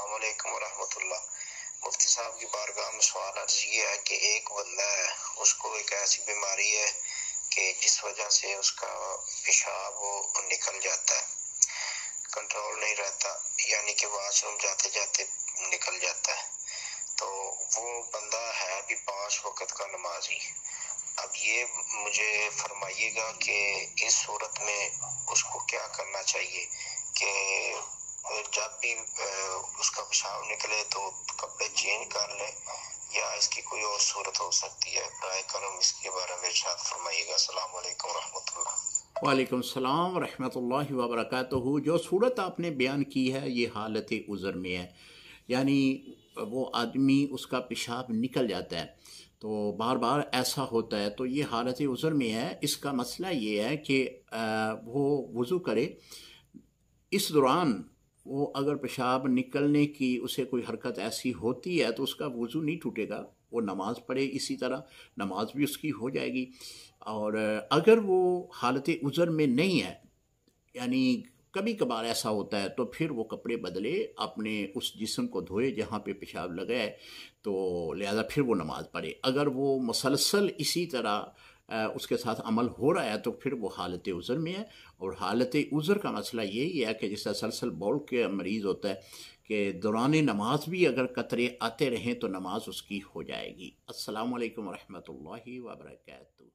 अस्सलाम वालेकुम वरहमतुल्लाह। मुफ्ती साहब की बारगाह में सवाल अर्ज ये है कि एक बंदा है, उसको एक ऐसी बीमारी है कि जिस वजह से उसका पेशाब वो निकल जाता है, कंट्रोल नहीं रहता, यानी कि वॉशरूम जाते जाते निकल जाता है। तो वो बंदा है अभी 5 वक्त का नमाजी। अब ये मुझे फरमाइएगा कि इस सूरत में उसको क्या करना चाहिए कि जब भी उसका पेशाब निकले तो कपड़े चेंज कर ले, या इसकी कोई और सूरत हो सकती है? बराए करम इसके बारे में इरशाद फरमाइएगा। अस्सलाम वालेकुम रहमतुल्लाह। वालेकुम सलाम रहमतुल्लाहि व बरकातुहू। जो सूरत आपने बयान की है ये हालत उज़र में है, यानी वो आदमी उसका पेशाब निकल जाता है तो बार बार ऐसा होता है, तो ये हालत उज़र में है। इसका मसला ये है कि वो वज़ू करे, इस दौरान वो अगर पेशाब निकलने की उसे कोई हरकत ऐसी होती है तो उसका वज़ू नहीं टूटेगा, वो नमाज़ पढ़े, इसी तरह नमाज भी उसकी हो जाएगी। और अगर वो हालत उज़र में नहीं है, यानी कभी कभार ऐसा होता है, तो फिर वो कपड़े बदले, अपने उस जिस्म को धोए जहाँ पे पेशाब लगा है, तो लिहाजा फिर वो नमाज़ पढ़े। अगर वो मुसलसल इसी तरह उसके साथ अमल हो रहा है तो फिर वो हालत उज़र में है। और हालत उज़र का मसला यही है कि जैसा सलसल बौल के मरीज़ होता है कि दौरान नमाज भी अगर कतरे आते रहें तो नमाज उसकी हो जाएगी। अस्सलामु अलैकुम रहमतुल्लाहि व बरकातुहू।